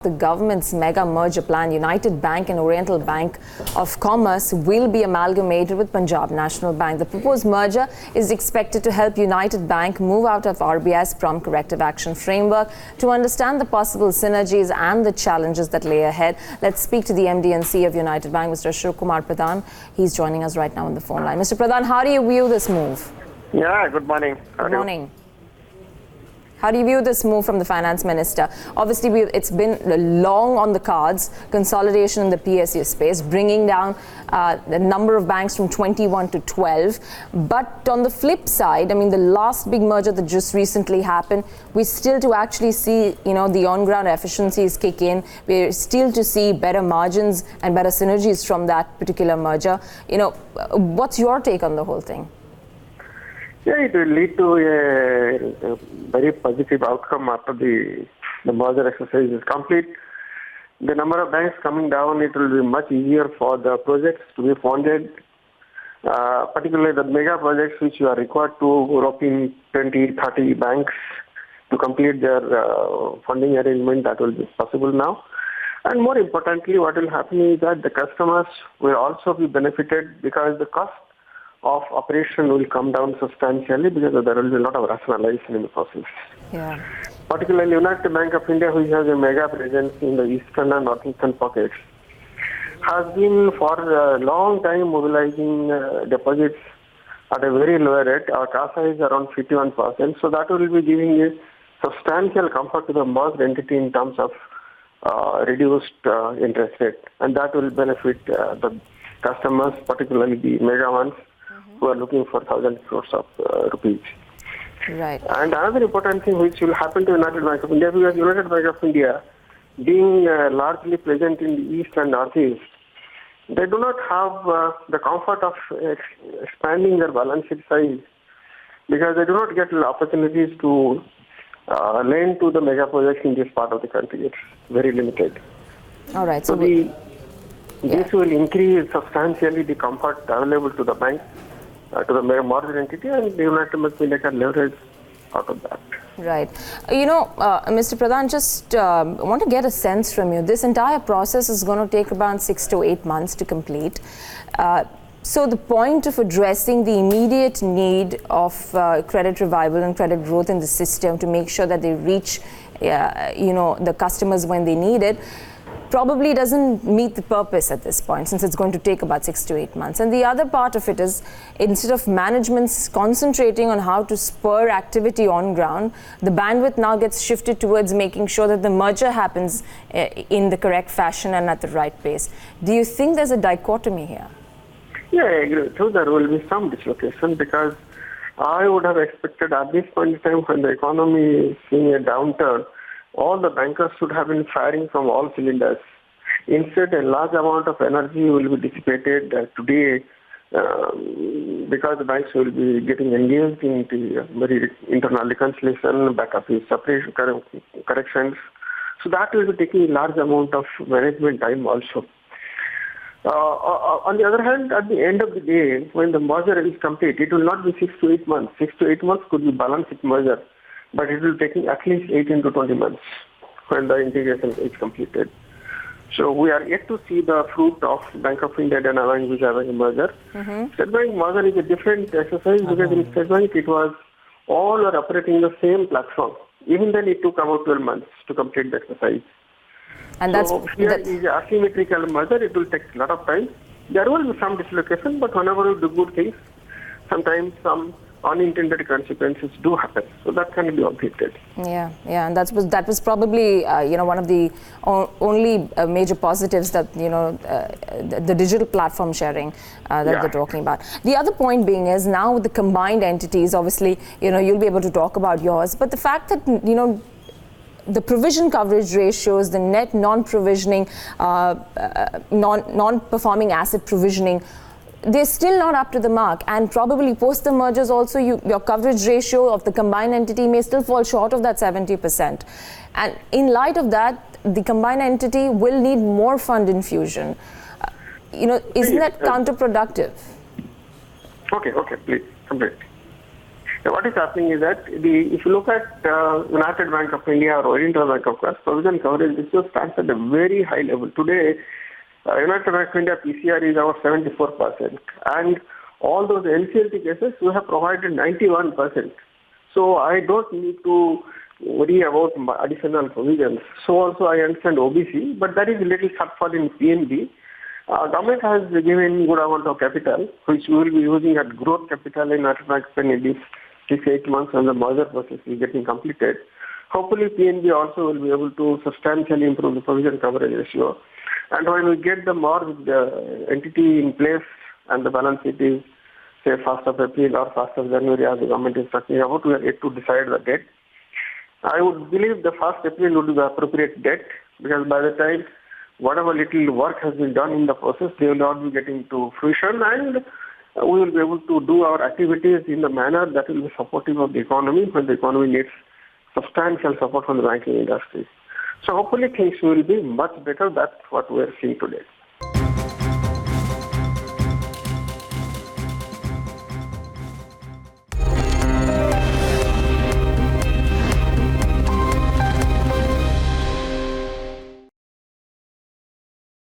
The government's mega merger plan, United Bank and Oriental Bank of Commerce will be amalgamated with Punjab National Bank. The proposed merger is expected to help United Bank move out of RBI's prompt corrective action framework. To understand the possible synergies and the challenges that lay ahead, let's speak to the MD and CEO of United Bank, Mr. Ashok Kumar Pradhan. He's joining us right now on the phone line. Mr. Pradhan, how do you view this move? Yeah, good morning. Good morning. How do you view this move from the finance minister? Obviously, it's been long on the cards, consolidation in the PSU space, bringing down the number of banks from 21 to 12. But on the flip side, I mean, the last big merger that just recently happened, we're still to actually see, the on-ground efficiencies kick in. We're still to see better margins and better synergies from that particular merger. What's your take on the whole thing? Yeah, it will lead to a very positive outcome after the merger exercise is complete. The number of banks coming down, it will be much easier for the projects to be funded, particularly the mega projects which you are required to rope in 20, 30 banks to complete their funding arrangement. That will be possible now. And more importantly, what will happen is that the customers will also be benefited because the cost of operation will come down substantially because there will be a lot of rationalization in the process. Yeah. Particularly United Bank of India, which has a mega presence in the eastern and northeastern pockets, has been for a long time mobilizing deposits at a very low rate. Our CASA is around 51%, so that will be giving a substantial comfort to the merged entity in terms of reduced interest rate, and that will benefit the customers, particularly the mega ones, who are looking for 1,000 crores of rupees. Right. And another important thing which will happen to United Bank of India, because United Bank of India, being largely present in the east and northeast, they do not have the comfort of expanding their balance sheet size because they do not get opportunities to lend to the mega projects in this part of the country. It's very limited. All right. So this will increase substantially the comfort available to the bank, to the merged entity, and the United Bank of India can leverage out of that. Right. Mr. Pradhan, just want to get a sense from you. This entire process is going to take about 6 to 8 months to complete. So the point of addressing the immediate need of credit revival and credit growth in the system to make sure that they reach, the customers when they need it, probably doesn't meet the purpose at this point, since it's going to take about 6 to 8 months. And the other part of it is, instead of management's concentrating on how to spur activity on ground, the bandwidth now gets shifted towards making sure that the merger happens in the correct fashion and at the right pace. Do you think there's a dichotomy here? Yeah, I agree with you. There will be some dislocation because I would have expected at this point in time when the economy is seeing a downturn, all the bankers should have been firing from all cylinders. Instead, a large amount of energy will be dissipated today because the banks will be getting engaged in the very internal reconciliation, back office separation corrections. So that will be taking a large amount of management time also. On the other hand, at the end of the day, when the merger is complete, it will not be 6 to 8 months. 6 to 8 months could be balanced merger, but it will take at least 18 to 20 months when the integration is completed. So we are yet to see the fruit of Bank of India and Bank which are having a merger. State Bank merger is a different exercise because in State Bank it was all are operating the same platform. Even then it took about 12 months to complete the exercise. And so here is asymmetrical merger. It will take a lot of time. There will be some dislocation, but whenever we do good things, sometimes some unintended consequences do happen. So that can be avoided. Yeah, and that was probably one of the only major positives that the digital platform sharing that they're talking about. The other point being is now with the combined entities, obviously you'll be able to talk about yours, but the fact that the provision coverage ratios, the net non-provisioning, non-performing asset provisioning, they're still not up to the mark, and probably post the mergers also your coverage ratio of the combined entity may still fall short of that 70%. And in light of that, the combined entity will need more fund infusion. Isn't that counterproductive? Okay, please, complete. What is happening is that if you look at United Bank of India or Oriental Bank of India, provision coverage ratio stands at a very high level. Today, United Bank of India PCR is about 74%. And all those NCLT cases, we have provided 91%. So I don't need to worry about additional provisions. So also I understand OBC, but that is a little shortfall in PNB. Government has given good amount of capital, which we will be using as growth capital in United Bank of India 6-8 months when the merger process is getting completed. Hopefully PNB also will be able to substantially improve the provision coverage ratio. And when we get the merged entity in place and the balance sheet is, say, 1st of April or 1st of January, as the government is talking about, we are yet to decide the date. I would believe the 1st April would be the appropriate date, because by the time whatever little work has been done in the process, they will not be getting to fruition, and we will be able to do our activities in the manner that will be supportive of the economy when the economy needs substantial support from the banking industry. So hopefully things will be much better. That's what we are seeing today.